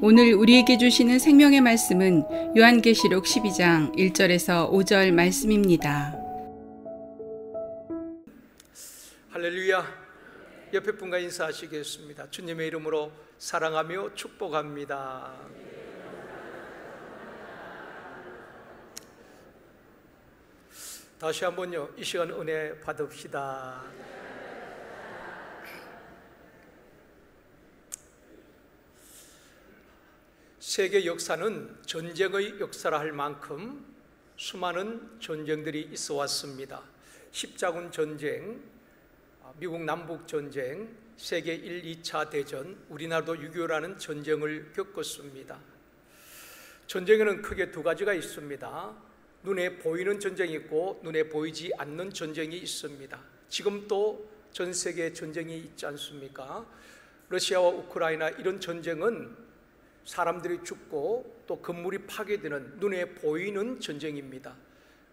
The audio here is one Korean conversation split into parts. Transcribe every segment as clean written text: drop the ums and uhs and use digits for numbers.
오늘 우리에게 주시는 생명의 말씀은 요한계시록 12장 1절에서 5절 말씀입니다. 할렐루야. 옆에 분과 인사하시겠습니다. 주님의 이름으로 사랑하며 축복합니다. 다시 한번요, 이 시간 은혜 받읍시다. 세계 역사는 전쟁의 역사라 할 만큼 수많은 전쟁들이 있어 왔습니다. 십자군 전쟁, 미국 남북 전쟁, 세계 1, 2차 대전, 우리나라도 6.25라는 전쟁을 겪었습니다. 전쟁에는 크게 두 가지가 있습니다. 눈에 보이는 전쟁이 있고 눈에 보이지 않는 전쟁이 있습니다. 지금 또 전 세계에 전쟁이 있지 않습니까? 러시아와 우크라이나 이런 전쟁은 사람들이 죽고 또 건물이 파괴되는 눈에 보이는 전쟁입니다.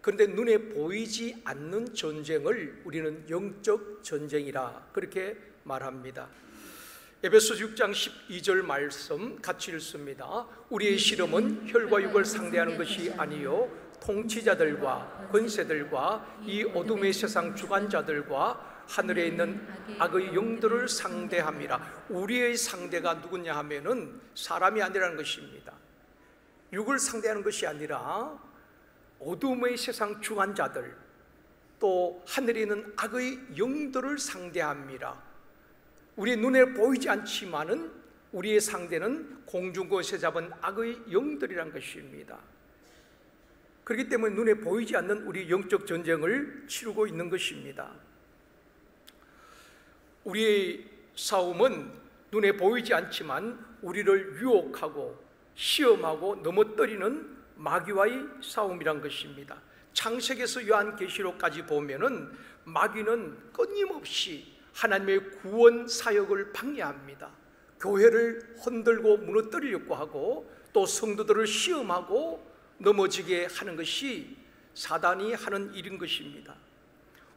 그런데 눈에 보이지 않는 전쟁을 우리는 영적 전쟁이라 그렇게 말합니다. 에베소서 6장 12절 말씀 같이 읽습니다. 우리의 씨름은 혈과 육을 상대하는 것이 아니요 통치자들과 권세들과 이 어둠의 세상 주관자들과 하늘에 있는 악의 영들을 상대함이라. 우리의 상대가 누구냐 하면은 사람이 아니라는 것입니다. 육을 상대하는 것이 아니라 어둠의 세상 주관자들, 또 하늘에 있는 악의 영들을 상대합니다. 우리 눈에 보이지 않지만은 우리의 상대는 공중곳에 잡은 악의 영들이란 것입니다. 그렇기 때문에 눈에 보이지 않는 우리 영적 전쟁을 치르고 있는 것입니다. 우리의 싸움은 눈에 보이지 않지만 우리를 유혹하고 시험하고 넘어뜨리는 마귀와의 싸움이란 것입니다. 창세기에서 요한계시록까지 보면은 마귀는 끊임없이 하나님의 구원 사역을 방해합니다. 교회를 흔들고 무너뜨리려고 하고 또 성도들을 시험하고 넘어지게 하는 것이 사단이 하는 일인 것입니다.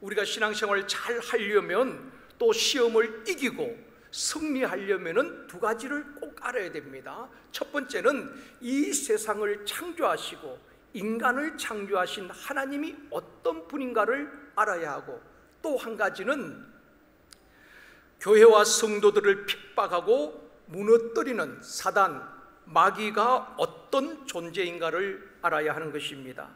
우리가 신앙생활을 잘 하려면 또 시험을 이기고 승리하려면 두 가지를 꼭 알아야 됩니다. 첫 번째는 이 세상을 창조하시고 인간을 창조하신 하나님이 어떤 분인가를 알아야 하고, 또 한 가지는 교회와 성도들을 핍박하고 무너뜨리는 사단, 마귀가 어떤 존재인가를 알아야 하는 것입니다.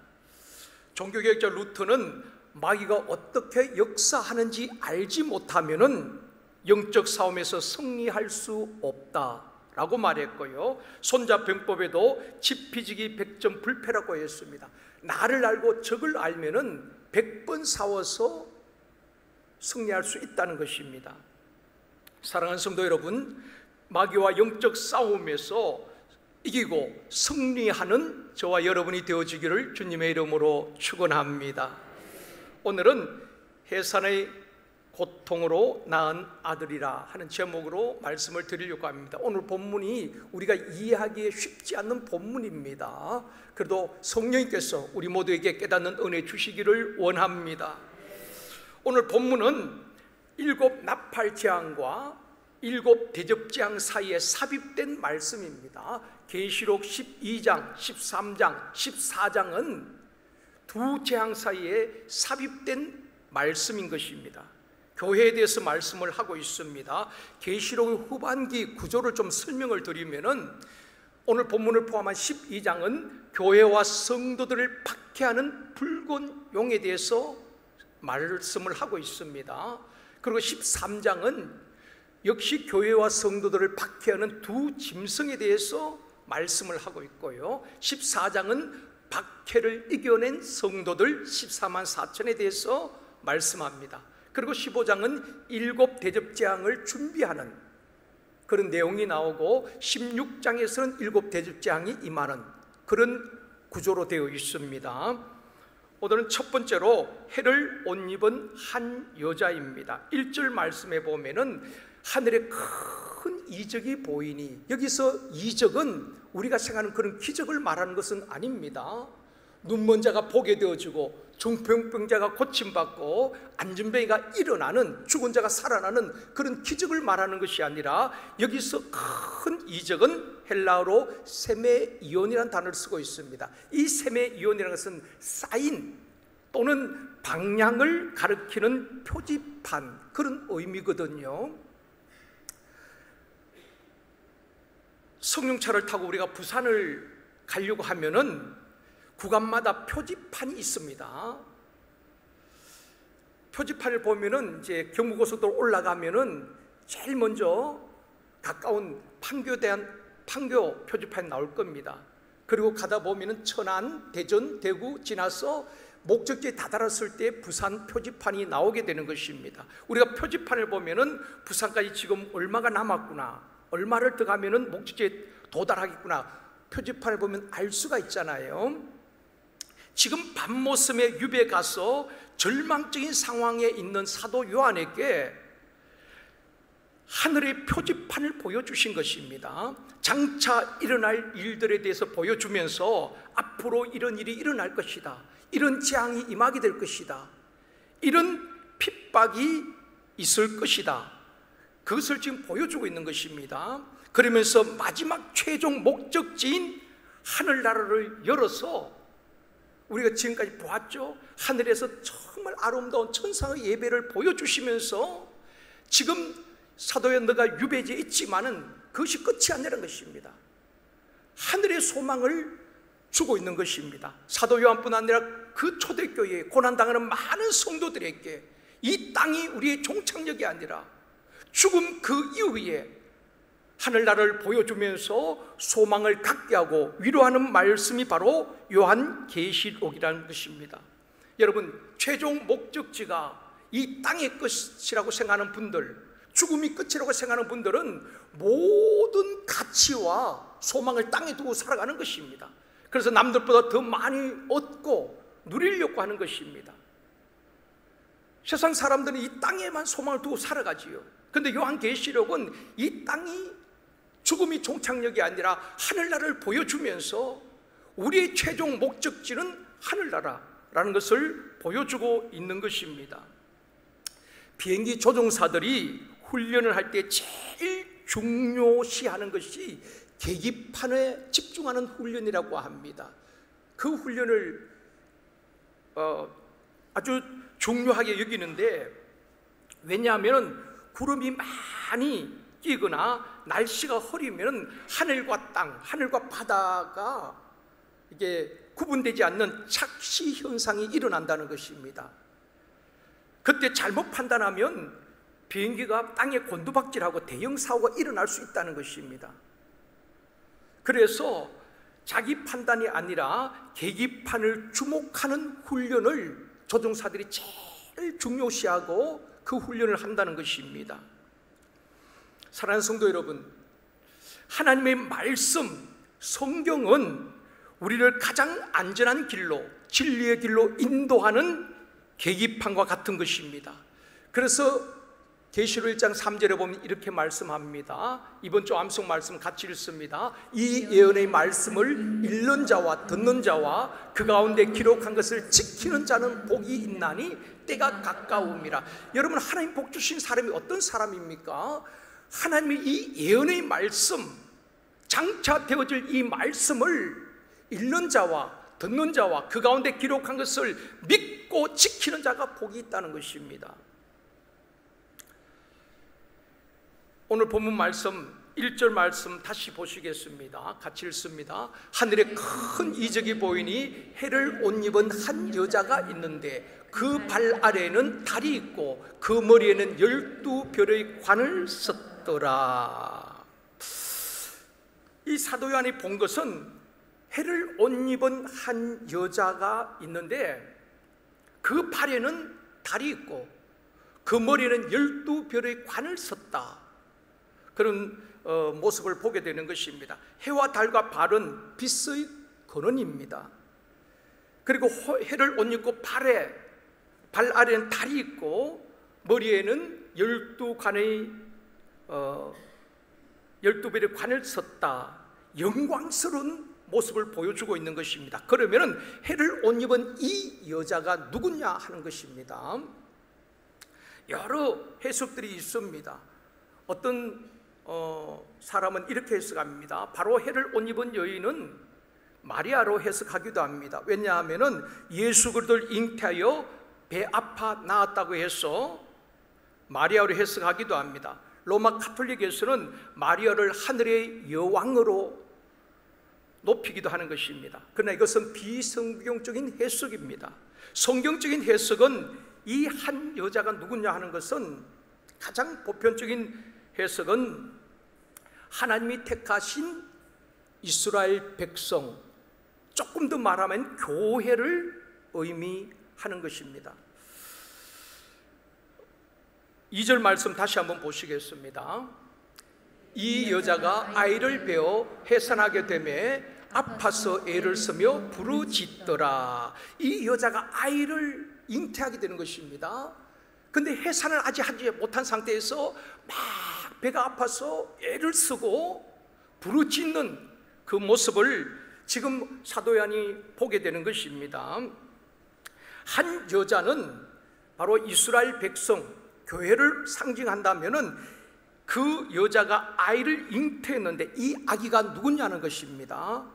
종교개혁자 루터는 마귀가 어떻게 역사하는지 알지 못하면은 영적 싸움에서 승리할 수 없다라고 말했고요. 손자병법에도 지피지기 100점 불패라고 했습니다. 나를 알고 적을 알면은 100번 싸워서 승리할 수 있다는 것입니다. 사랑하는 성도 여러분, 마귀와 영적 싸움에서 이기고 승리하는 저와 여러분이 되어지기를 주님의 이름으로 축원합니다. 오늘은 해산의 고통으로 낳은 아들이라 하는 제목으로 말씀을 드리려고 합니다. 오늘 본문이 우리가 이해하기에 쉽지 않는 본문입니다. 그래도 성령님께서 우리 모두에게 깨닫는 은혜 주시기를 원합니다. 오늘 본문은 7 나팔재앙과 7 대접재앙 사이에 삽입된 말씀입니다. 계시록 12장, 13장, 14장은 두 재앙 사이에 삽입된 말씀인 것입니다. 교회에 대해서 말씀을 하고 있습니다. 계시록의 후반기 구조를 좀 설명을 드리면은 오늘 본문을 포함한 12장은 교회와 성도들을 박해하는 붉은 용에 대해서 말씀을 하고 있습니다. 그리고 13장은 역시 교회와 성도들을 박해하는 두 짐승에 대해서 말씀을 하고 있고요. 14장은 박해를 이겨낸 성도들 14만 4천에 대해서 말씀합니다. 그리고 15장은 7 대접재앙을 준비하는 그런 내용이 나오고 16장에서는 7 대접재앙이 임하는 그런 구조로 되어 있습니다. 오늘은 첫 번째로 해를 옷 입은 한 여자입니다. 1절 말씀에 보면은 하늘에 큰 이적이 보이니, 여기서 이적은 우리가 생각하는 그런 기적을 말하는 것은 아닙니다. 눈먼 자가 보게 되어지고 중풍병자가 고침받고 안진뱅이가 일어나는, 죽은 자가 살아나는 그런 기적을 말하는 것이 아니라 여기서 큰 이적은 헬라어로 세메이온이라는 단어를 쓰고 있습니다. 이 세메이온이라는 것은 사인 또는 방향을 가리키는 표지판, 그런 의미거든요. 승용차를 타고 우리가 부산을 가려고 하면은 구간마다 표지판이 있습니다. 표지판을 보면은 이제 경부고속도로 올라가면은 제일 먼저 가까운 판교 표지판이 나올 겁니다. 그리고 가다 보면은 천안, 대전, 대구 지나서 목적지에 다다랐을 때 부산 표지판이 나오게 되는 것입니다. 우리가 표지판을 보면은 부산까지 지금 얼마가 남았구나, 얼마를 더 가면은 목적지에 도달하겠구나, 표지판을 보면 알 수가 있잖아요. 지금 밤모섬에 유배 가서 절망적인 상황에 있는 사도 요한에게 하늘의 표지판을 보여주신 것입니다. 장차 일어날 일들에 대해서 보여주면서 앞으로 이런 일이 일어날 것이다, 이런 재앙이 임하게 될 것이다, 이런 핍박이 있을 것이다, 그것을 지금 보여주고 있는 것입니다. 그러면서 마지막 최종 목적지인 하늘나라를 열어서 우리가 지금까지 보았죠. 하늘에서 정말 아름다운 천상의 예배를 보여주시면서 지금 사도야 너가 유배지에 있지만은 그것이 끝이 아니라는 것입니다. 하늘의 소망을 주고 있는 것입니다. 사도 요한뿐 아니라 그 초대교회에 고난당하는 많은 성도들에게 이 땅이 우리의 종착역이 아니라 죽음 그 이후에 하늘나라를 보여주면서 소망을 갖게 하고 위로하는 말씀이 바로 요한계시록이라는 것입니다. 여러분, 최종 목적지가 이 땅의 끝이라고 생각하는 분들, 죽음이 끝이라고 생각하는 분들은 모든 가치와 소망을 땅에 두고 살아가는 것입니다. 그래서 남들보다 더 많이 얻고 누리려고 하는 것입니다. 세상 사람들은 이 땅에만 소망을 두고 살아가지요. 그런데 요한계시록은 이 땅이 죽음이 종착역이 아니라 하늘나라를 보여주면서 우리의 최종 목적지는 하늘나라라는 것을 보여주고 있는 것입니다. 비행기 조종사들이 훈련을 할 때 제일 중요시하는 것이 계기판에 집중하는 훈련이라고 합니다. 그 훈련을 아주 중요하게 여기는데, 왜냐하면 구름이 많이 끼거나 날씨가 흐리면 하늘과 땅, 하늘과 바다가 이게 구분되지 않는 착시 현상이 일어난다는 것입니다. 그때 잘못 판단하면 비행기가 땅에 곤두박질하고 대형 사고가 일어날 수 있다는 것입니다. 그래서 자기 판단이 아니라 계기판을 주목하는 훈련을 조종사들이 제일 중요시하고 그 훈련을 한다는 것입니다. 사랑하는 성도 여러분, 하나님의 말씀, 성경은 우리를 가장 안전한 길로, 진리의 길로 인도하는 계기판과 같은 것입니다. 그래서 계시록 1장 3절에 보면 이렇게 말씀합니다. 이번 주 암송 말씀 같이 읽습니다. 이 예언의 말씀을 읽는 자와 듣는 자와 그 가운데 기록한 것을 지키는 자는 복이 있나니 때가 가까움이라. 여러분, 하나님 복 주신 사람이 어떤 사람입니까? 하나님의 이 예언의 말씀, 장차 되어질 이 말씀을 읽는 자와 듣는 자와 그 가운데 기록한 것을 믿고 지키는 자가 복이 있다는 것입니다. 오늘 본문 말씀 1절 말씀 다시 보시겠습니다. 같이 읽습니다. 하늘에 큰 이적이 보이니 해를 옷 입은 한 여자가 있는데 그 발 아래에는 달이 있고 그 머리에는 12별의 관을 썼더라. 이 사도 요한이 본 것은 해를 옷 입은 한 여자가 있는데 그 발에는 달이 있고 그 머리에는 12별의 관을 썼다. 그런 모습을 보게 되는 것입니다. 해와 달과 발은 빛의 근원입니다. 그리고 해를 옷 입고 발 아래는 달이 있고 머리에는 12별의 관을 썼다. 영광스러운 모습을 보여주고 있는 것입니다. 그러면은 해를 옷 입은 이 여자가 누구냐 하는 것입니다. 여러 해석들이 있습니다. 어떤 사람은 이렇게 해석합니다. 바로 해를 옷 입은 여인은 마리아로 해석하기도 합니다. 왜냐하면은 예수 그리스도를 잉태하여 배 아파 낳았다고 해서 마리아로 해석하기도 합니다. 로마 가톨릭에서는 마리아를 하늘의 여왕으로 높이기도 하는 것입니다. 그러나 이것은 비성경적인 해석입니다. 성경적인 해석은 이 한 여자가 누구냐 하는 것은, 가장 보편적인 해석은 하나님이 택하신 이스라엘 백성, 조금 더 말하면 교회를 의미하는 것입니다. 2절 말씀 다시 한번 보시겠습니다. 이 여자가 아이를 베어 해산하게 되매 아파서 애를 쓰며 부르짖더라. 이 여자가 아이를 잉태하게 되는 것입니다. 근데 해산을 아직 하지 못한 상태에서 막 배가 아파서 애를 쓰고 부르짖는 그 모습을 지금 사도 요한이 보게 되는 것입니다. 한 여자는 바로 이스라엘 백성, 교회를 상징한다면은 그 여자가 아이를 잉태했는데 이 아기가 누구냐는 것입니다.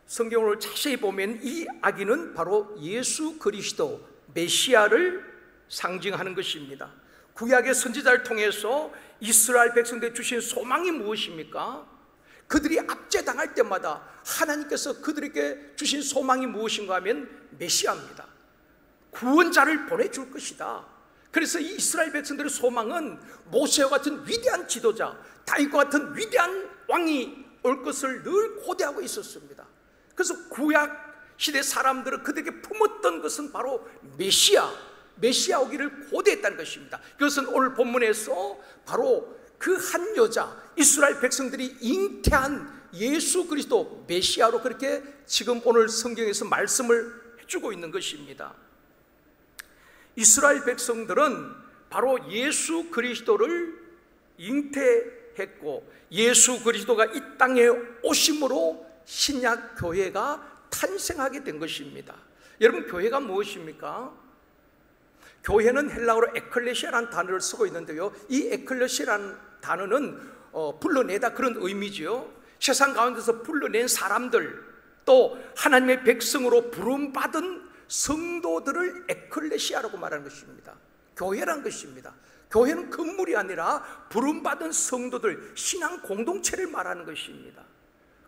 성경을 자세히 보면 이 아기는 바로 예수 그리스도 메시아를 상징하는 것입니다. 구약의 선지자를 통해서 이스라엘 백성들이 주신 소망이 무엇입니까? 그들이 압제당할 때마다 하나님께서 그들에게 주신 소망이 무엇인가 하면 메시아입니다. 구원자를 보내줄 것이다. 그래서 이 이스라엘 백성들의 소망은 모세와 같은 위대한 지도자, 다윗과 같은 위대한 왕이 올 것을 늘 고대하고 있었습니다. 그래서 구약 시대 사람들은 그들에게 품었던 것은 바로 메시아 오기를 고대했다는 것입니다. 그것은 오늘 본문에서 바로 그 한 여자, 이스라엘 백성들이 잉태한 예수 그리스도 메시아로 그렇게 지금 오늘 성경에서 말씀을 해주고 있는 것입니다. 이스라엘 백성들은 바로 예수 그리스도를 잉태했고 예수 그리스도가 이 땅에 오심으로 신약 교회가 탄생하게 된 것입니다. 여러분, 교회가 무엇입니까? 교회는 헬라어로 에클레시아라는 단어를 쓰고 있는데요, 이 에클레시아라는 단어는 불러내다 그런 의미지요. 세상 가운데서 불러낸 사람들, 또 하나님의 백성으로 부름받은 성도들을 에클레시아라고 말하는 것입니다. 교회란 것입니다. 교회는 건물이 아니라 부름받은 성도들, 신앙 공동체를 말하는 것입니다.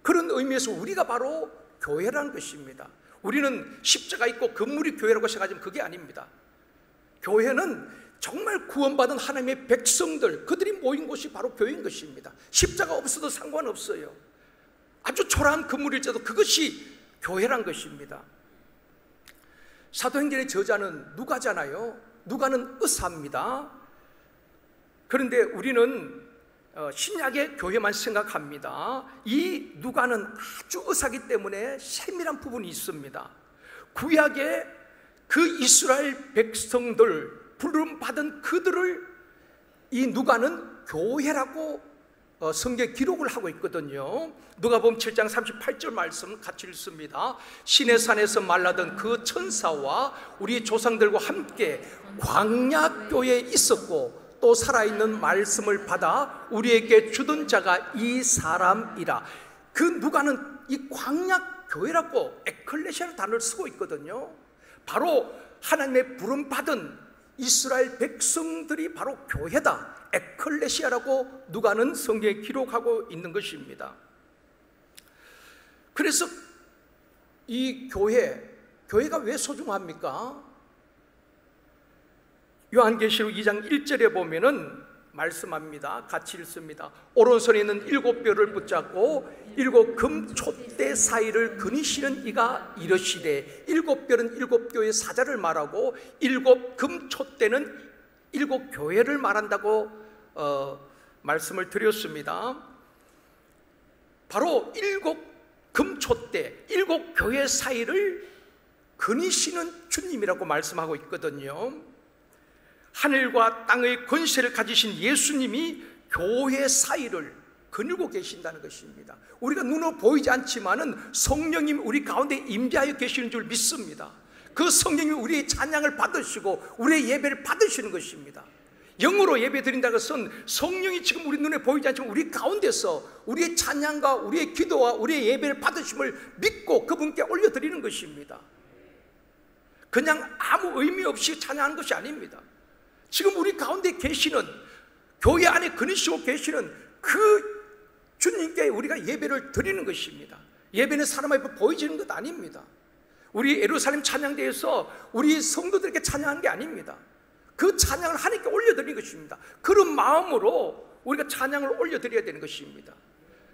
그런 의미에서 우리가 바로 교회라는 것입니다. 우리는 십자가 있고 건물이 교회라고 생각하지만 그게 아닙니다. 교회는 정말 구원받은 하나님의 백성들, 그들이 모인 곳이 바로 교회인 것입니다. 십자가 없어도 상관없어요. 아주 초라한 건물일지라도 그것이 교회란 것입니다. 사도행전의 저자는 누가잖아요. 누가는 의사입니다. 그런데 우리는 신약의 교회만 생각합니다. 이 누가는 아주 의사이기 때문에 세밀한 부분이 있습니다. 구약의 그 이스라엘 백성들, 부름받은 그들을 이 누가는 교회라고 성경에 기록을 하고 있거든요. 누가복음 7장 38절 말씀 같이 읽습니다. 시내산에서 말라던 그 천사와 우리 조상들과 함께 광야교회에 있었고 또 살아있는 말씀을 받아 우리에게 주던 자가 이 사람이라. 그 누가는 이 광야교회라고 에클레시아라는 단어를 쓰고 있거든요. 바로 하나님의 부름받은 이스라엘 백성들이 바로 교회다, 에클레시아라고 누가는 성경에 기록하고 있는 것입니다. 그래서 이 교회가 왜 소중합니까? 요한계시록 2장 1절에 보면은 말씀합니다. 같이 읽습니다. 오른손에 있는 7뼈를 붙잡고 7 금촛대 사이를 거니시는 이가 이르시되, 7뼈는 7교의 사자를 말하고 7 금촛대는 7 교회를 말한다고 말씀을 드렸습니다. 바로 7 금촛대, 7 교회 사이를 거니시는 주님이라고 말씀하고 있거든요. 하늘과 땅의 권세를 가지신 예수님이 교회 사이를 거느리고 계신다는 것입니다. 우리가 눈으로 보이지 않지만은 성령님 우리 가운데 임재하여 계시는 줄 믿습니다. 그 성령님이 우리의 찬양을 받으시고 우리의 예배를 받으시는 것입니다. 영으로 예배 드린다는 것은 성령이 지금 우리 눈에 보이지 않지만 우리 가운데서 우리의 찬양과 우리의 기도와 우리의 예배를 받으심을 믿고 그분께 올려드리는 것입니다. 그냥 아무 의미 없이 찬양하는 것이 아닙니다. 지금 우리 가운데 계시는, 교회 안에 거느시고 계시는 그 주님께 우리가 예배를 드리는 것입니다. 예배는 사람 앞에 보여지는 것 아닙니다. 우리 예루살렘 찬양대에서 우리 성도들에게 찬양하는 게 아닙니다. 그 찬양을 하나님께 올려드리는 것입니다. 그런 마음으로 우리가 찬양을 올려드려야 되는 것입니다.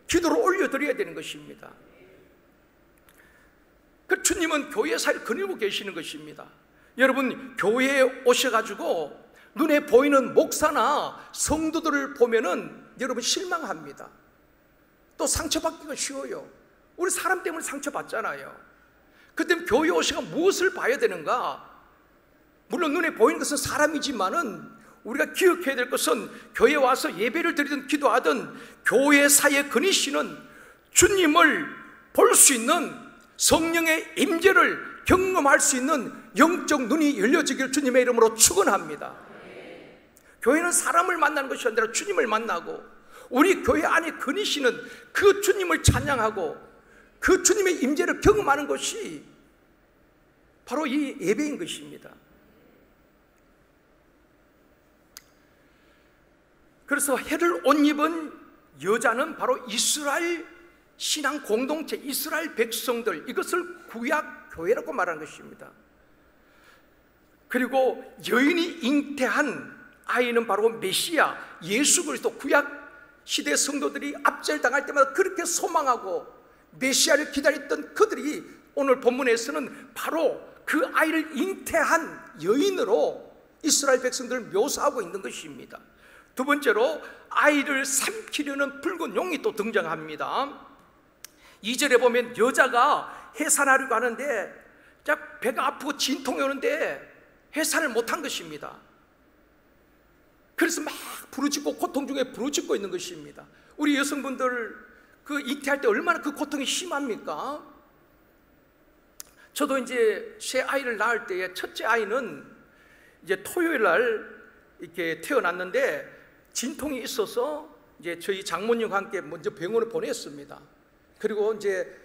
기도를 올려드려야 되는 것입니다. 그 주님은 교회 사이를 거느리고 계시는 것입니다. 여러분, 교회에 오셔가지고 눈에 보이는 목사나 성도들을 보면은 여러분 실망합니다. 또 상처받기가 쉬워요. 우리 사람 때문에 상처받잖아요. 그때 교회에 오셔가 무엇을 봐야 되는가? 물론 눈에 보이는 것은 사람이지만은 우리가 기억해야 될 것은 교회에 와서 예배를 드리든 기도하든 교회 사이에 거니시는 주님을 볼 수 있는 성령의 임재를 경험할 수 있는 영적 눈이 열려지길 주님의 이름으로 축원합니다. 교회는 사람을 만나는 것이 아니라 주님을 만나고 우리 교회 안에 거니시는 그 주님을 찬양하고 그 주님의 임재를 경험하는 것이 바로 이 예배인 것입니다. 그래서 해를 옷 입은 여자는 바로 이스라엘 신앙 공동체, 이스라엘 백성들, 이것을 구약 교회라고 말하는 것입니다. 그리고 여인이 잉태한 아이는 바로 메시아 예수 그리스도. 구약 시대 성도들이 압절당할 때마다 그렇게 소망하고 메시아를 기다렸던 그들이 오늘 본문에서는 바로 그 아이를 잉태한 여인으로 이스라엘 백성들을 묘사하고 있는 것입니다. 두 번째로 아이를 삼키려는 붉은 용이 또 등장합니다. 2절에 보면 여자가 해산하려고 하는데 배가 아프고 진통이 오는데 해산을 못한 것입니다. 그래서 막 부르짖고 고통 중에 부르짖고 있는 것입니다. 우리 여성분들 그 잉태할 때 얼마나 그 고통이 심합니까? 저도 이제 새 아이를 낳을 때에 첫째 아이는 이제 토요일 날 이렇게 태어났는데 진통이 있어서 이제 저희 장모님과 함께 먼저 병원을 보냈습니다. 그리고 이제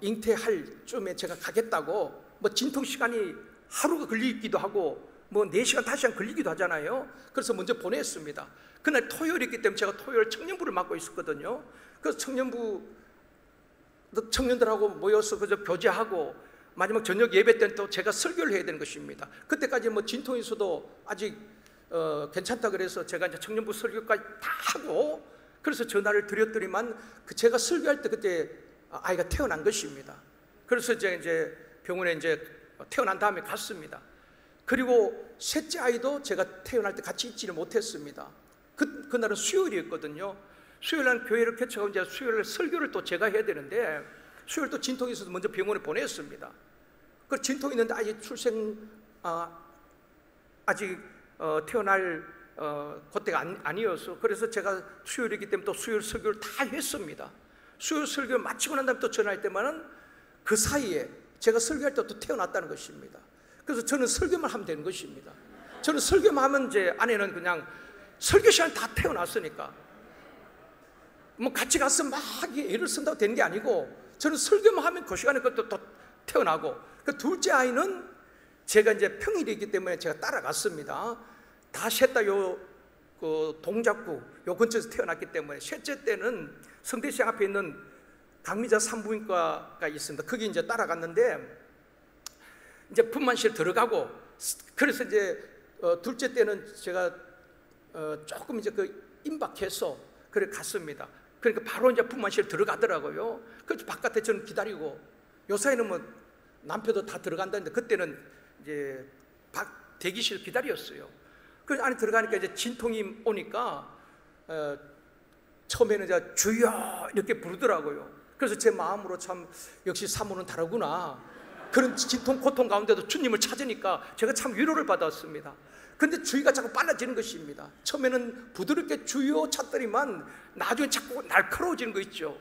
잉태할 쯤에 제가 가겠다고 뭐 진통 시간이 하루가 걸리기도 하고 뭐 4시간, 5시간 걸리기도 하잖아요. 그래서 먼저 보냈습니다. 그날 토요일이기 때문에 제가 토요일 청년부를 맡고 있었거든요. 그래서 청년들하고 모여서 그저 교제하고 마지막 저녁 예배 때는 또 제가 설교를 해야 되는 것입니다. 그때까지 뭐 진통이 있어도 아직 괜찮다 그래서 제가 이제 청년부 설교까지 다 하고 그래서 전화를 드렸더니만 제가 설교할 때 그때 아이가 태어난 것입니다. 그래서 이제 병원에 이제 태어난 다음에 갔습니다. 그리고 셋째 아이도 제가 태어날 때 같이 있지를 못했습니다. 그날은 수요일이었거든요. 수요일 날 교회를 개척하고 이제 수요일 설교를 또 제가 해야 되는데 수요일 또 진통이 있어서 먼저 병원에 보냈습니다. 그 진통이 있는데 아직 아직 태어날 그때가 아니어서 그래서 제가 수요일이기 때문에 또 수요일 설교를 다 했습니다. 수요일 설교를 마치고 난 다음에 또 전화할 때만은 그 사이에 제가 설교할 때 또 태어났다는 것입니다. 그래서 저는 설교만 하면 되는 것입니다. 저는 설교만 하면 이제 아내는 그냥 설교 시간에 다 태어났으니까 뭐 같이 가서 막 애를 쓴다고 되는 게 아니고 저는 설교만 하면 그 시간에 또 태어나고 그 둘째 아이는 제가 이제 평일이기 때문에 제가 따라갔습니다. 다 셋 다 그 동작구 요 근처에서 태어났기 때문에 셋째 때는 성대시장 앞에 있는 강미자 산부인과가 있습니다. 거기 이제 따라갔는데 이제 분만실 들어가고 그래서 이제 둘째 때는 제가 조금 이제 그 임박해서 그래 갔습니다. 그러니까 바로 이제 분만실 들어가더라고요. 그래서 바깥에 저는 기다리고 요 사이는 뭐 남편도 다 들어간다는데 그때는 이제 대기실 기다렸어요. 그 안에 들어가니까 이제 진통이 오니까 처음에는 이제 주여 이렇게 부르더라고요. 그래서 제 마음으로 참 역시 사모는 다르구나. 그런 진통 고통 가운데도 주님을 찾으니까 제가 참 위로를 받았습니다. 근데 주의가 자꾸 빨라지는 것입니다. 처음에는 부드럽게 주여 찾더니만 나중에 자꾸 날카로워지는 거 있죠.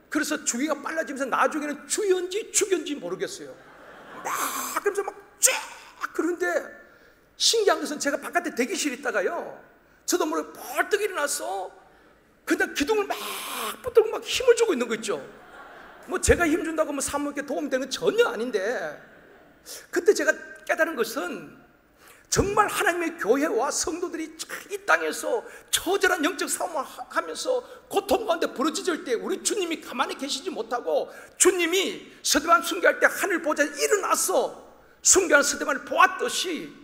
그래서 주의가 빨라지면서 나중에는 주연지 죽연지 모르겠어요. 막 그러면서 막 쫙. 그런데 신기한 것은 제가 바깥에 대기실에 있다가요, 저도 모르게 벌떡 일어나서 그냥 기둥을 막 붙들고 막 힘을 주고 있는 거 있죠. 뭐 제가 힘 준다고 뭐 사모님께 도움되는 건 전혀 아닌데, 그때 제가 깨달은 것은 정말 하나님의 교회와 성도들이 이 땅에서 처절한 영적 싸움을 하면서 고통 가운데 부르짖을 때 우리 주님이 가만히 계시지 못하고, 주님이 스데반 순교할 때 하늘 보좌에 일어나서 순교한 스데반을 보았듯이,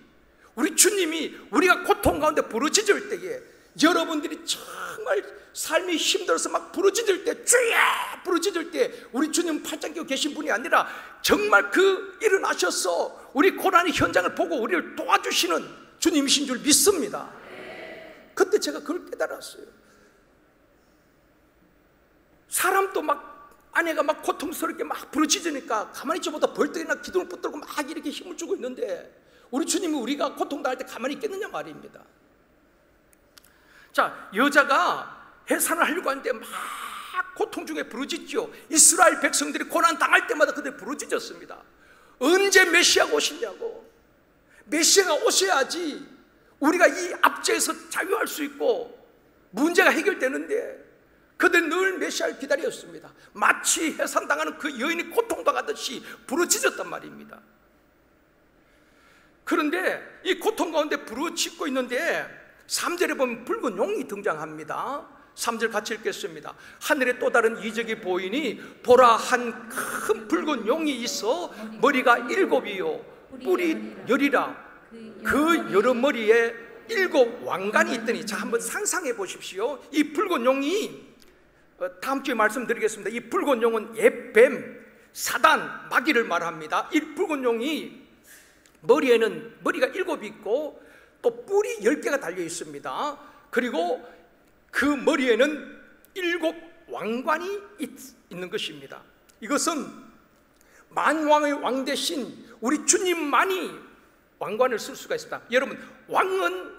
우리 주님이 우리가 고통 가운데 부르짖을 때에 여러분들이 정말 삶이 힘들어서 막 부르짖을 때, 주야 부르짖을 때 우리 주님 팔짱 끼고 계신 분이 아니라 정말 그 일어나셔서 우리 고난의 현장을 보고 우리를 도와주시는 주님이신 줄 믿습니다. 그때 제가 그걸 깨달았어요. 사람도 막 아내가 막 고통스럽게 막 부르짖으니까 가만히 있지 못하고 벌떡이나 기둥을 붙들고 막 이렇게 힘을 주고 있는데, 우리 주님이 우리가 고통당할 때 가만히 있겠느냐 말입니다. 자, 여자가 해산을 하려고 하는데 막 고통 중에 부르짖죠. 이스라엘 백성들이 고난 당할 때마다 그들이 부르짖었습니다. 언제 메시아가 오시냐고. 메시아가 오셔야지 우리가 이 압제에서 자유할 수 있고 문제가 해결되는데, 그들 늘 메시아를 기다렸습니다. 마치 해산당하는 그 여인이 고통당하듯이 부르짖었단 말입니다. 그런데 이 고통 가운데 부르짖고 있는데 3절에 보면 붉은 용이 등장합니다. 3절 같이 읽겠습니다. 하늘에 또 다른 이적이 보이니 보라, 한 큰 붉은 용이 있어 머리가 7이요 뿔이 10이라. 그 여러 머리에 7 왕관이 있더니. 자, 한번 상상해 보십시오. 이 붉은 용이, 다음 주에 말씀드리겠습니다. 이 붉은 용은 옛뱀, 사단, 마귀를 말합니다. 이 붉은 용이 머리에는 머리가 7이 있고 또 뿔이 10개가 달려 있습니다. 그리고 그 머리에는 7 왕관이 있는 것입니다. 이것은 만왕의 왕 대신 우리 주님만이 왕관을 쓸 수가 있습니다. 여러분, 왕은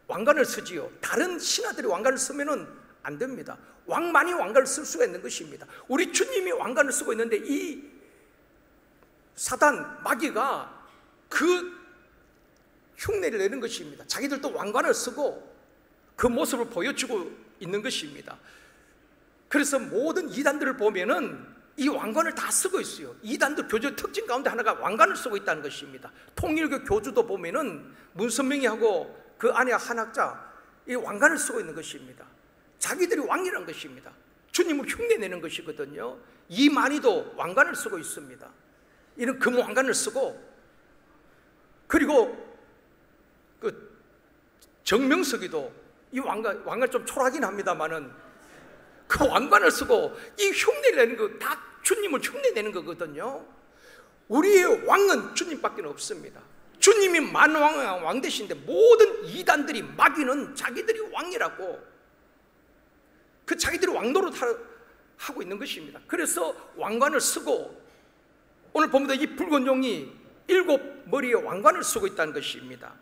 왕관을 쓰지요. 다른 신하들이 왕관을 쓰면 안 됩니다. 왕만이 왕관을 쓸 수가 있는 것입니다. 우리 주님이 왕관을 쓰고 있는데 이 사단, 마귀가 그 흉내를 내는 것입니다. 자기들도 왕관을 쓰고 그 모습을 보여주고 있는 것입니다. 그래서 모든 이단들을 보면은 이 왕관을 다 쓰고 있어요. 이단도 교주의 특징 가운데 하나가 왕관을 쓰고 있다는 것입니다. 통일교 교주도 보면은 문선명이하고 그 아내 한학자, 이 왕관을 쓰고 있는 것입니다. 자기들이 왕이라는 것입니다. 주님을 흉내내는 것이거든요. 이만희도 왕관을 쓰고 있습니다. 이런 금 왕관을 쓰고, 그리고 그 정명석이도 이 왕관 좀 초라하긴 합니다만은 그 왕관을 쓰고 이 흉내를 내는 거 다 주님을 흉내내는 거거든요. 우리의 왕은 주님밖에 없습니다. 주님이 만왕의 왕 되신데 모든 이단들이, 마귀는 자기들이 왕이라고 그 자기들이 왕노릇 하고 있는 것입니다. 그래서 왕관을 쓰고, 오늘 보면 이 붉은 용이 7 머리에 왕관을 쓰고 있다는 것입니다.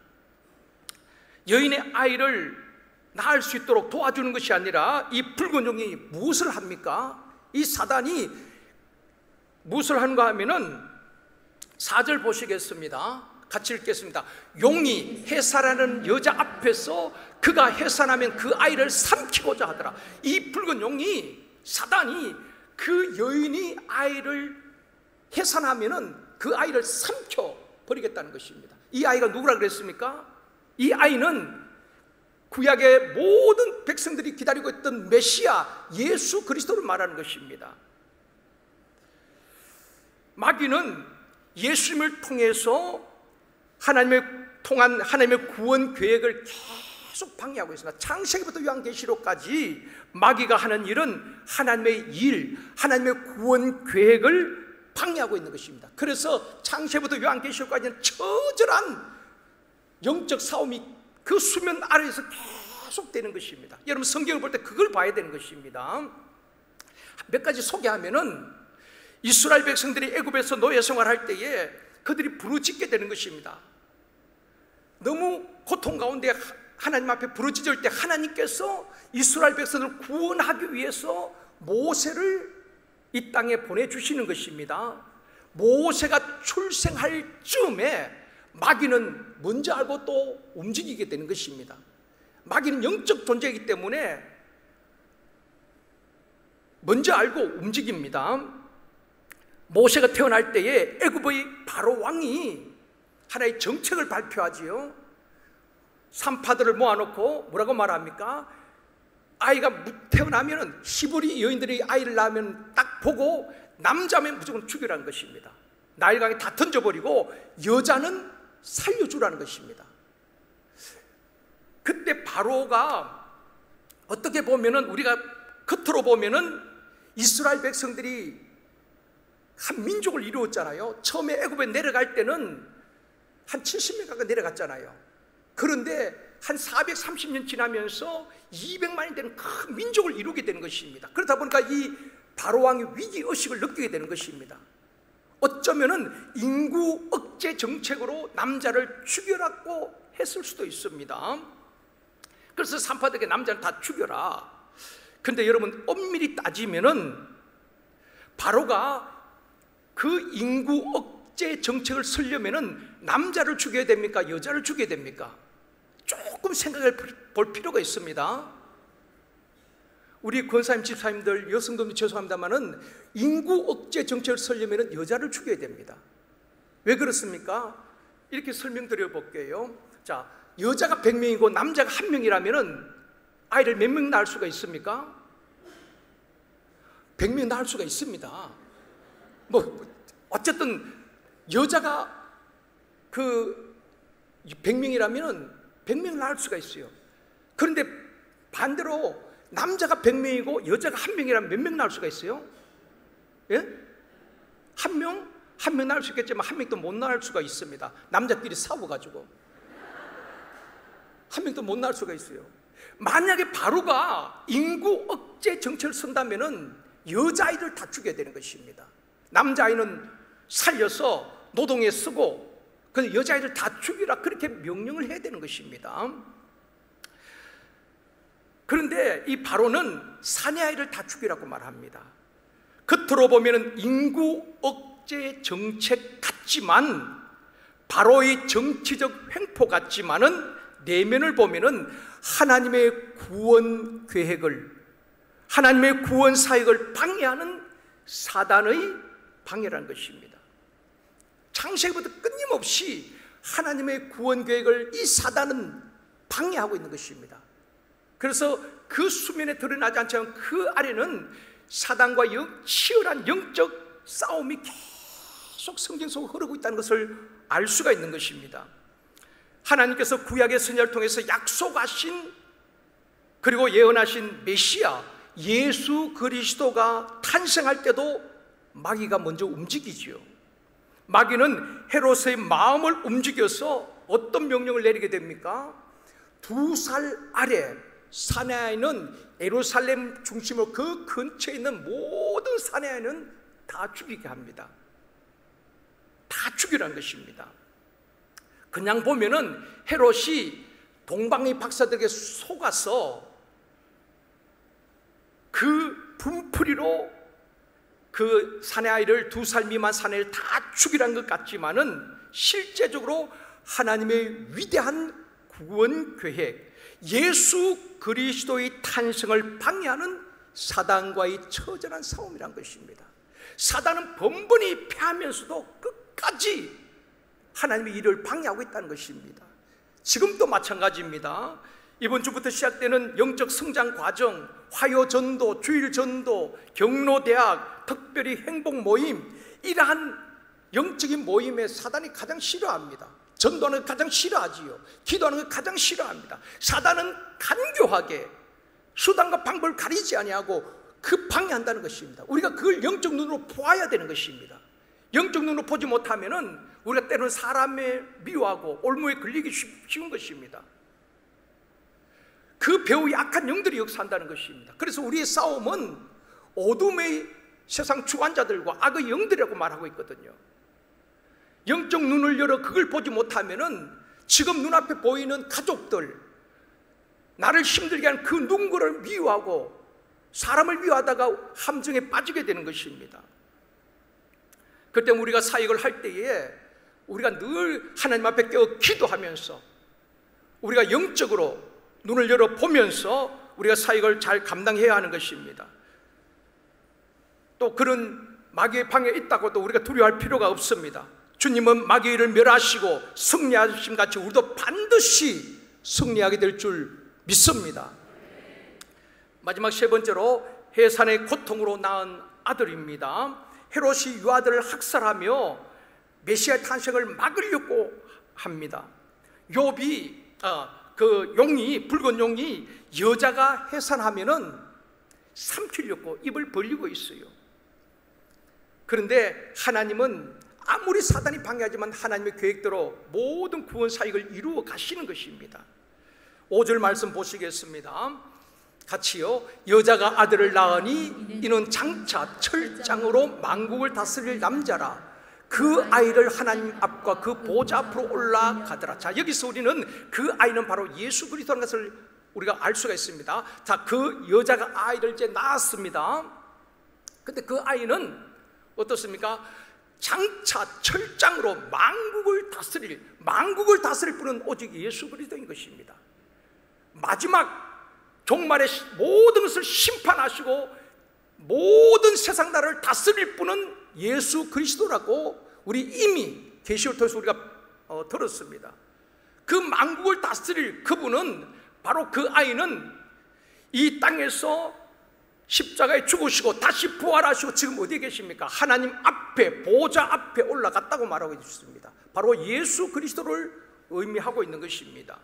여인의 아이를 낳을 수 있도록 도와주는 것이 아니라 이 붉은 용이 무엇을 합니까? 이 사단이 무엇을 하는가 하면은 4절 보시겠습니다. 같이 읽겠습니다. 용이 해산하는 여자 앞에서 그가 해산하면 그 아이를 삼키고자 하더라. 이 붉은 용이, 사단이 그 여인이 아이를 해산하면은 그 아이를 삼켜 버리겠다는 것입니다. 이 아이가 누구라 그랬습니까? 이 아이는 구약의 모든 백성들이 기다리고 있던 메시아 예수 그리스도를 말하는 것입니다. 마귀는 예수님을 통해서 하나님의 구원 계획을 계속 방해하고 있습니다. 창세기부터 요한계시록까지 마귀가 하는 일은 하나님의 일, 하나님의 구원 계획을 방해하고 있는 것입니다. 그래서 창세기부터 요한계시록까지는 처절한 영적 싸움이 그 수면 아래에서 계속되는 것입니다. 여러분, 성경을 볼 때 그걸 봐야 되는 것입니다. 몇 가지 소개하면은 이스라엘 백성들이 애굽에서 노예 생활할 때에 그들이 부르짖게 되는 것입니다. 너무 고통 가운데 하나님 앞에 부르짖을 때 하나님께서 이스라엘 백성을 구원하기 위해서 모세를 이 땅에 보내주시는 것입니다. 모세가 출생할 즈음에 마귀는 먼저 알고 또 움직이게 되는 것입니다. 마귀는 영적 존재이기 때문에 먼저 알고 움직입니다. 모세가 태어날 때에 애굽의 바로 왕이 하나의 정책을 발표하지요. 산파들을 모아놓고 뭐라고 말합니까? 아이가 태어나면 히브리 여인들이 아이를 낳으면 딱 보고 남자면 무조건 죽이라는 것입니다. 나일강에 다 던져버리고 여자는 살려주라는 것입니다. 그때 바로가 어떻게 보면은 우리가 겉으로 보면은 이스라엘 백성들이 한 민족을 이루었잖아요. 처음에 애굽에 내려갈 때는 한 70명 가까이 내려갔잖아요. 그런데 한 430년 지나면서 200만이 되는 큰 민족을 이루게 되는 것입니다. 그러다 보니까 이 바로왕이 위기의식을 느끼게 되는 것입니다. 어쩌면은 인구 억제 정책으로 남자를 죽여라고 했을 수도 있습니다. 그래서 산파들에게 남자는 다 죽여라. 근데 여러분 엄밀히 따지면은 바로가 그 인구 억제 정책을 쓰려면은 남자를 죽여야 됩니까? 여자를 죽여야 됩니까? 조금 생각해 볼 필요가 있습니다. 우리 권사님, 집사님들, 여성들도 죄송합니다만은 인구 억제 정책을 쓰려면 여자를 죽여야 됩니다. 왜 그렇습니까? 이렇게 설명드려 볼게요. 자, 여자가 100명이고 남자가 1명이라면 아이를 몇 명 낳을 수가 있습니까? 100명 낳을 수가 있습니다. 어쨌든 여자가 그 100명이라면 100명 낳을 수가 있어요. 그런데 반대로 남자가 100명이고 여자가 1명이라면 몇 명 낳을 수가 있어요? 예? 1명? 1명 낳을 수 있겠지만 1명도 못 낳을 수가 있습니다. 남자끼리 싸워가지고 1명도 못 낳을 수가 있어요. 만약에 바로가 인구 억제 정책을 쓴다면은 여자아이들 다 죽여야 되는 것입니다. 남자아이는 살려서 노동에 쓰고 그 여자아이들 다 죽이라 그렇게 명령을 해야 되는 것입니다. 그런데 이 바로는 사내아이를 다 죽이라고 말합니다. 겉으로 보면 인구 억제 정책 같지만 바로의 정치적 횡포 같지만은 내면을 보면은 하나님의 구원 계획을, 하나님의 구원 사역을 방해하는 사단의 방해라는 것입니다. 창세기부터 끊임없이 하나님의 구원 계획을 이 사단은 방해하고 있는 것입니다. 그래서 그 수면에 드러나지 않지만 그 아래는 사단과 치열한 영적 싸움이 계속 성경 속으로 흐르고 있다는 것을 알 수가 있는 것입니다. 하나님께서 구약의 선지자를 통해서 약속하신 그리고 예언하신 메시아 예수 그리스도가 탄생할 때도 마귀가 먼저 움직이지요. 마귀는 헤롯의 마음을 움직여서 어떤 명령을 내리게 됩니까? 2살 아래 사내아이는 예루살렘 중심으로 그 근처에 있는 모든 사내아이는 다 죽이게 합니다. 다 죽이라는 것입니다. 그냥 보면은 헤롯이 동방의 박사들에게 속아서 그 분풀이로 그 사내아이를 2살 미만 사내를 다 죽이라는 것 같지만은 실제적으로 하나님의 위대한 구원 계획, 예수 그리스도의 탄생을 방해하는 사단과의 처절한 싸움이란 것입니다. 사단은 번번이 패하면서도 끝까지 하나님의 일을 방해하고 있다는 것입니다. 지금도 마찬가지입니다. 이번 주부터 시작되는 영적 성장 과정, 화요전도, 주일전도, 경로대학, 특별히 행복 모임, 이러한 영적인 모임에 사단이 가장 싫어합니다. 전도하는 걸 가장 싫어하지요. 기도하는 걸 가장 싫어합니다. 사단은 간교하게 수단과 방법을 가리지 아니하고 그 방해한다는 것입니다. 우리가 그걸 영적 눈으로 보아야 되는 것입니다. 영적 눈으로 보지 못하면은 우리가 때로는 사람에 미워하고 올무에 걸리기 쉬운 것입니다. 그 배후 약한 영들이 역사한다는 것입니다. 그래서 우리의 싸움은 어둠의 세상 주관자들과 악의 영들이라고 말하고 있거든요. 영적 눈을 열어 그걸 보지 못하면은 지금 눈앞에 보이는 가족들, 나를 힘들게 하는 그 누군가를 미워하고 사람을 미워하다가 함정에 빠지게 되는 것입니다. 그때 우리가 사역을 할 때에 우리가 늘 하나님 앞에 깨어 기도하면서 우리가 영적으로 눈을 열어 보면서 우리가 사역을 잘 감당해야 하는 것입니다. 또 그런 마귀의 방에 있다고 또 우리가 두려워할 필요가 없습니다. 주님은 마귀를 멸하시고 승리하심 같이 우리도 반드시 승리하게 될 줄 믿습니다. 마지막 세 번째로 해산의 고통으로 낳은 아들입니다. 헤롯이 유아들을 학살하며 메시아의 탄생을 막으려고 합니다. 욥이 그 용이, 붉은 용이 여자가 해산하면은 삼키려고 입을 벌리고 있어요. 그런데 하나님은 아무리 사단이 방해하지만 하나님의 계획대로 모든 구원 사역을 이루어 가시는 것입니다. 5절 말씀 보시겠습니다. 같이요. 여자가 아들을 낳으니 이는 장차 철장으로 만국을 다스릴 남자라. 그 아이를 하나님 앞과 그 보좌 앞으로 올라가더라. 자, 여기서 우리는 그 아이는 바로 예수 그리스도라는 것을 우리가 알 수가 있습니다. 자, 그 여자가 아이를 이제 낳았습니다. 근데 그 아이는 어떻습니까? 장차 철장으로 만국을 다스릴 분은 오직 예수 그리스도인 것입니다. 마지막 종말의 모든 것을 심판하시고 모든 세상 나라를 다스릴 분은 예수 그리스도라고 우리 이미 계시를 통해서 우리가 들었습니다. 그 만국을 다스릴 그분은 바로 그 아이는 이 땅에서 십자가에 죽으시고 다시 부활하시고 지금 어디에 계십니까? 하나님 앞에, 보좌 앞에 올라갔다고 말하고 있습니다. 바로 예수 그리스도를 의미하고 있는 것입니다.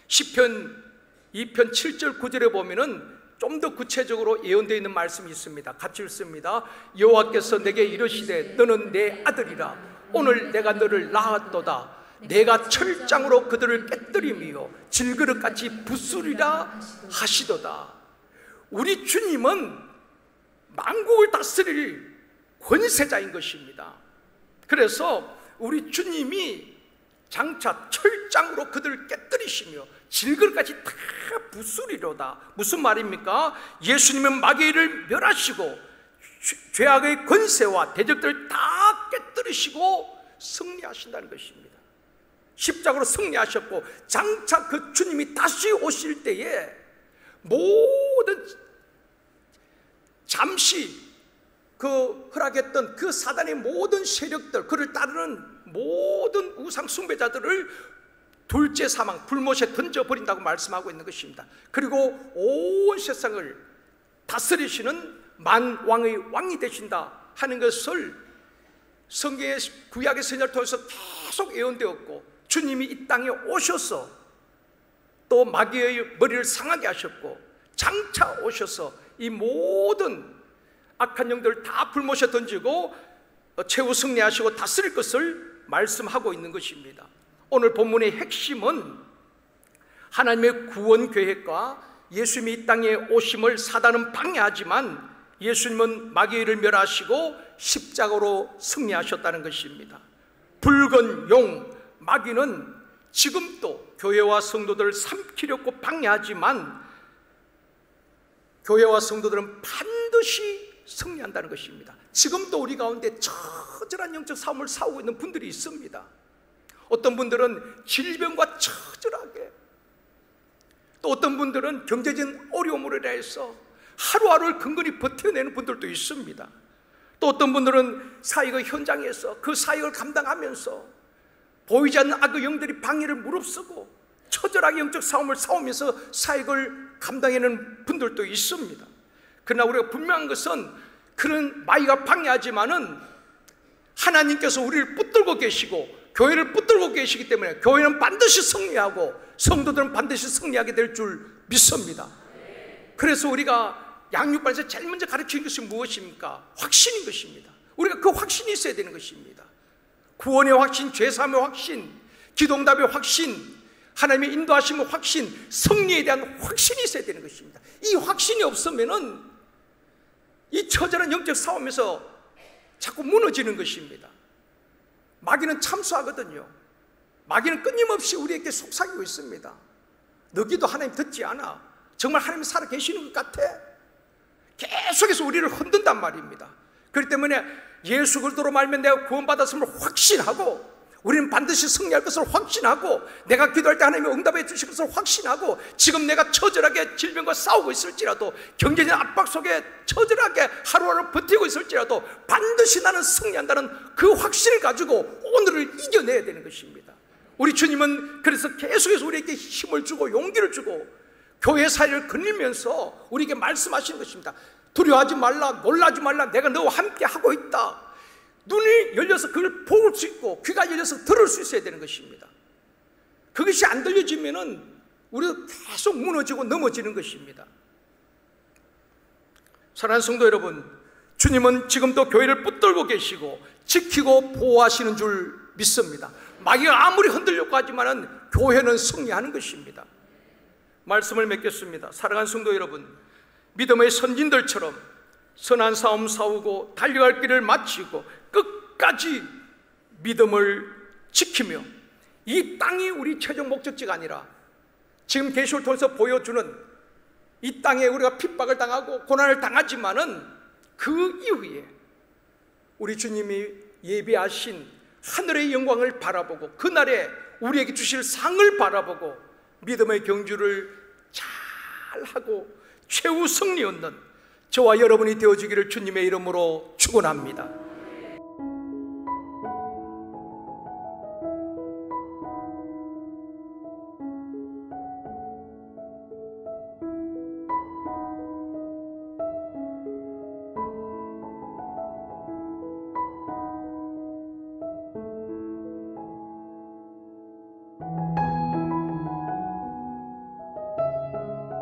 시편 2편 7절 9절에 보면은 좀 더 구체적으로 예언되어 있는 말씀이 있습니다. 같이 읽습니다. 여호와께서 내게 이르시되 너는 내 아들이라. 오늘 내가 너를 낳았도다. 내가 철장으로 그들을 깨뜨리며 질그릇같이 부수리라 하시도다. 우리 주님은 만국을 다스릴 권세자인 것입니다. 그래서 우리 주님이 장차 철장으로 그들을 깨뜨리시며 질그릇같이 다 부수리로다. 무슨 말입니까? 예수님은 마귀를 멸하시고 죄악의 권세와 대적들을 다 깨뜨리시고 승리하신다는 것입니다. 십자가로 승리하셨고 장차 그 주님이 다시 오실 때에 모든 잠시 그 허락했던 그 사단의 모든 세력들, 그를 따르는 모든 우상 숭배자들을 둘째 사망, 불못에 던져버린다고 말씀하고 있는 것입니다. 그리고 온 세상을 다스리시는 만왕의 왕이 되신다 하는 것을 성경의 구약의 선지자를 통해서 계속 예언되었고, 주님이 이 땅에 오셔서 또 마귀의 머리를 상하게 하셨고 장차 오셔서 이 모든 악한 영들을 다 불못에 던지고 최후 승리하시고 다스릴 것을 말씀하고 있는 것입니다. 오늘 본문의 핵심은 하나님의 구원 계획과 예수님이 이 땅에 오심을 사단은 방해하지만 예수님은 마귀를 멸하시고 십자가로 승리하셨다는 것입니다. 붉은 용 마귀는 지금도 교회와 성도들을 삼키려고 방해하지만 교회와 성도들은 반드시 승리한다는 것입니다. 지금도 우리 가운데 처절한 영적 싸움을 싸우고 있는 분들이 있습니다. 어떤 분들은 질병과 처절하게, 또 어떤 분들은 경제적인 어려움으로 인해서 하루하루를 근근히 버텨내는 분들도 있습니다. 또 어떤 분들은 사역의 현장에서 그 사역을 감당하면서 보이지 않는 악의 영들이 방해를 무릅쓰고 처절하게 영적 싸움을 싸우면서 사역을 감당해내는 분들도 있습니다. 그러나 우리가 분명한 것은 그런 마귀가 방해하지만은 하나님께서 우리를 붙들고 계시고 교회를 붙들고 계시기 때문에 교회는 반드시 승리하고 성도들은 반드시 승리하게 될 줄 믿습니다. 그래서 우리가 양육반에서 제일 먼저 가르치는 것이 무엇입니까? 확신인 것입니다. 우리가 그 확신이 있어야 되는 것입니다. 구원의 확신, 죄사함의 확신, 기도응답의 확신, 하나님의 인도하심의 확신, 승리에 대한 확신이 있어야 되는 것입니다. 이 확신이 없으면은 이 처절한 영적 싸움에서 자꾸 무너지는 것입니다. 마귀는 참수하거든요. 마귀는 끊임없이 우리에게 속삭이고 있습니다. 너기도 하나님 듣지 않아. 정말 하나님이 살아 계시는 것 같아. 계속해서 우리를 흔든단 말입니다. 그렇기 때문에 예수 그리스도로 말면 내가 구원받았음을 확신하고, 우리는 반드시 승리할 것을 확신하고, 내가 기도할 때 하나님이 응답해 주실 것을 확신하고, 지금 내가 처절하게 질병과 싸우고 있을지라도, 경제적인 압박 속에 처절하게 하루하루 버티고 있을지라도 반드시 나는 승리한다는 그 확신을 가지고 오늘을 이겨내야 되는 것입니다. 우리 주님은 그래서 계속해서 우리에게 힘을 주고 용기를 주고 교회 사회를 거닐면서 우리에게 말씀하시는 것입니다. 두려워하지 말라, 놀라지 말라, 내가 너와 함께 하고 있다. 눈이 열려서 그걸 볼 수 있고 귀가 열려서 들을 수 있어야 되는 것입니다. 그것이 안 들려지면은 우리가 계속 무너지고 넘어지는 것입니다. 사랑하는 성도 여러분, 주님은 지금도 교회를 붙들고 계시고 지키고 보호하시는 줄 믿습니다. 마귀가 아무리 흔들려고 하지만은 교회는 승리하는 것입니다. 말씀을 맺겠습니다. 사랑하는 성도 여러분, 믿음의 선진들처럼 선한 싸움 싸우고 달려갈 길을 마치고 끝까지 믿음을 지키며, 이 땅이 우리 최종 목적지가 아니라 지금 계시를 통해서 보여주는 이 땅에 우리가 핍박을 당하고 고난을 당하지만은 그 이후에 우리 주님이 예비하신 하늘의 영광을 바라보고 그날에 우리에게 주실 상을 바라보고 믿음의 경주를 잘하고 최후 승리 얻는 저와 여러분이 되어주기를 주님의 이름으로 축원합니다.